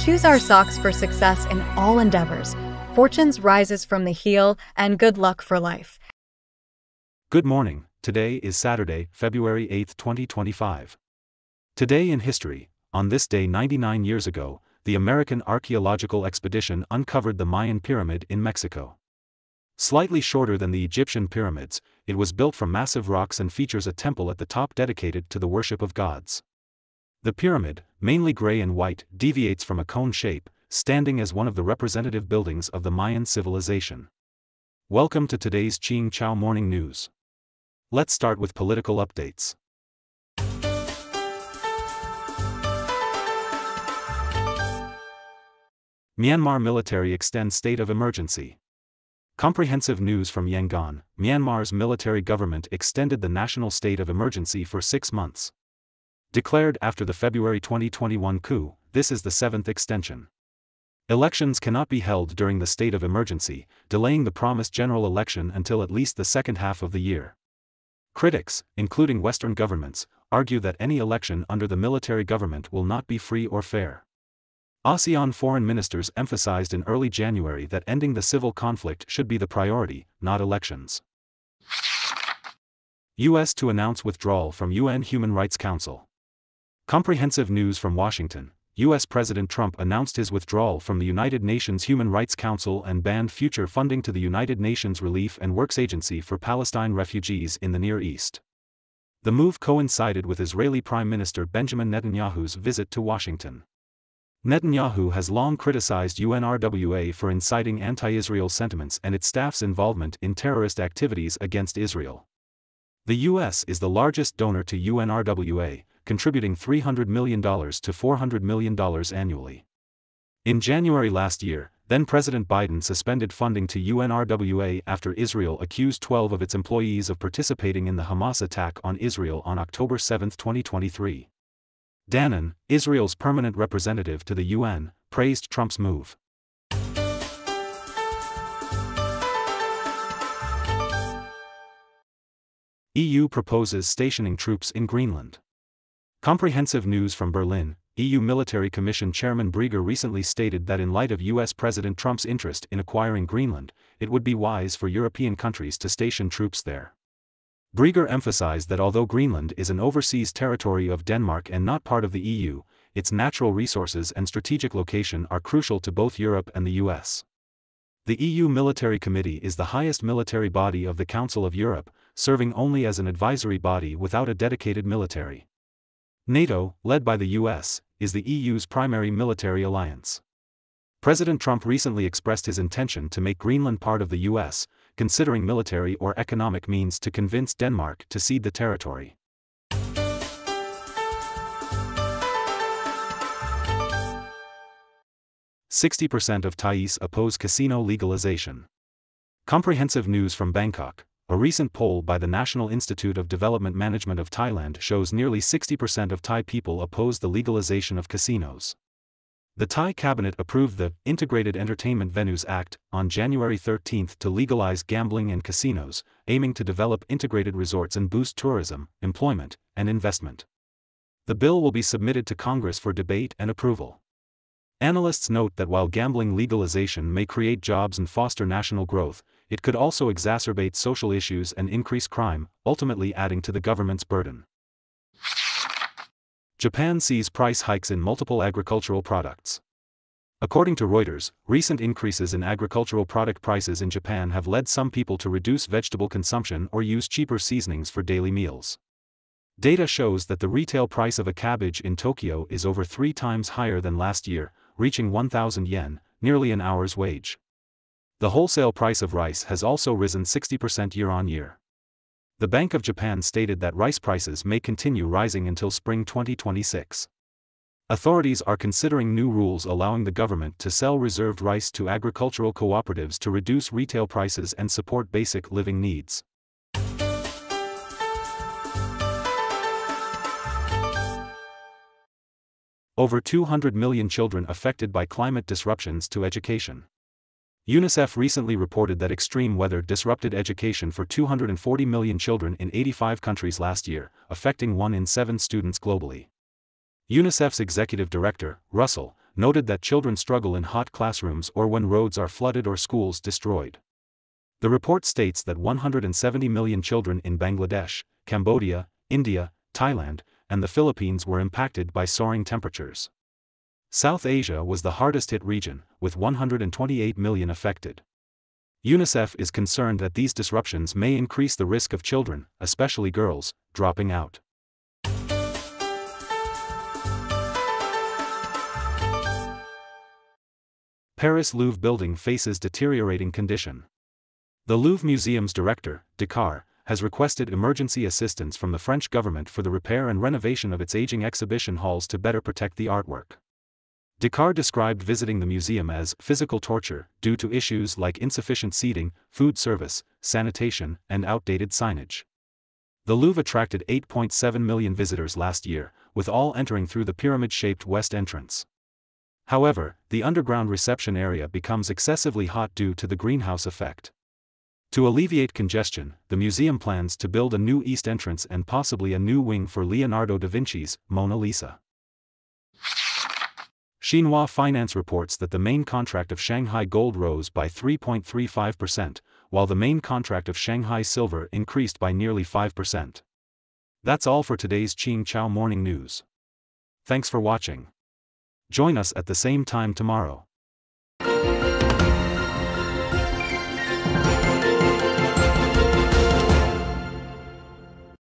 choose our socks for success in all endeavors. Fortunes rises from the heel, and good luck for life. Good morning. Today is Saturday, February 8, 2025. Today in history, on this day 99 years ago, the American archaeological expedition uncovered the Mayan pyramid in Mexico. Slightly shorter than the Egyptian pyramids, it was built from massive rocks and features a temple at the top dedicated to the worship of gods. The pyramid, mainly gray and white, deviates from a cone shape, standing as one of the representative buildings of the Mayan civilization. Welcome to today's Ching Chow Morning News. Let's start with political updates. Myanmar military extends state of emergency. Comprehensive news from Yangon. Myanmar's military government extended the national state of emergency for 6 months. Declared after the February 2021 coup, this is the 7th extension. Elections cannot be held during the state of emergency, delaying the promised general election until at least the second half of the year. Critics, including Western governments, argue that any election under the military government will not be free or fair. ASEAN foreign ministers emphasized in early January that ending the civil conflict should be the priority, not elections. U.S. to announce withdrawal from UN Human Rights Council. Comprehensive news from Washington. U.S. President Trump announced his withdrawal from the United Nations Human Rights Council and banned future funding to the United Nations Relief and Works Agency for Palestine refugees in the Near East. The move coincided with Israeli Prime Minister Benjamin Netanyahu's visit to Washington. Netanyahu has long criticized UNRWA for inciting anti-Israel sentiments and its staff's involvement in terrorist activities against Israel. The U.S. is the largest donor to UNRWA, contributing $300 million to $400 million annually. In January last year, then-President Biden suspended funding to UNRWA after Israel accused 12 of its employees of participating in the Hamas attack on Israel on October 7, 2023. Danon, Israel's permanent representative to the UN, praised Trump's move. EU proposes stationing troops in Greenland. Comprehensive news from Berlin. EU Military Commission Chairman Brieger recently stated that in light of US President Trump's interest in acquiring Greenland, it would be wise for European countries to station troops there. Brieger emphasized that although Greenland is an overseas territory of Denmark and not part of the EU, its natural resources and strategic location are crucial to both Europe and the US. The EU Military Committee is the highest military body of the Council of Europe, serving only as an advisory body without a dedicated military. NATO, led by the US, is the EU's primary military alliance. President Trump recently expressed his intention to make Greenland part of the US, considering military or economic means to convince Denmark to cede the territory. "60% of Thais oppose casino legalization." Comprehensive news from Bangkok. A recent poll by the National Institute of Development Management of Thailand shows nearly 60% of Thai people oppose the legalization of casinos. The Thai cabinet approved the Integrated Entertainment Venues Act on January 13 to legalize gambling and casinos, aiming to develop integrated resorts and boost tourism, employment, and investment. The bill will be submitted to Congress for debate and approval. Analysts note that while gambling legalization may create jobs and foster national growth, it could also exacerbate social issues and increase crime, ultimately adding to the government's burden. Japan sees price hikes in multiple agricultural products. According to Reuters, recent increases in agricultural product prices in Japan have led some people to reduce vegetable consumption or use cheaper seasonings for daily meals. Data shows that the retail price of a cabbage in Tokyo is over 3 times higher than last year, reaching 1,000 yen, nearly an hour's wage. The wholesale price of rice has also risen 60% year-on-year. The Bank of Japan stated that rice prices may continue rising until spring 2026. Authorities are considering new rules allowing the government to sell reserved rice to agricultural cooperatives to reduce retail prices and support basic living needs. Over 200 million children affected by climate disruptions to education. UNICEF recently reported that extreme weather disrupted education for 240 million children in 85 countries last year, affecting 1 in 7 students globally. UNICEF's executive director, Russell, noted that children struggle in hot classrooms or when roads are flooded or schools destroyed. The report states that 170 million children in Bangladesh, Cambodia, India, Thailand, and the Philippines were impacted by soaring temperatures. South Asia was the hardest-hit region, with 128 million affected. UNICEF is concerned that these disruptions may increase the risk of children, especially girls, dropping out. Paris Louvre building faces deteriorating condition. The Louvre Museum's director, Dakar, has requested emergency assistance from the French government for the repair and renovation of its aging exhibition halls to better protect the artwork. Dakar described visiting the museum as physical torture due to issues like insufficient seating, food service, sanitation, and outdated signage. The Louvre attracted 8.7 million visitors last year, with all entering through the pyramid-shaped west entrance. However, the underground reception area becomes excessively hot due to the greenhouse effect. To alleviate congestion, the museum plans to build a new east entrance and possibly a new wing for Leonardo da Vinci's Mona Lisa. Xinhua Finance reports that the main contract of Shanghai gold rose by 3.35%, while the main contract of Shanghai silver increased by nearly 5%. That's all for today's Qing Chao Morning News. Thanks for watching. Join us at the same time tomorrow.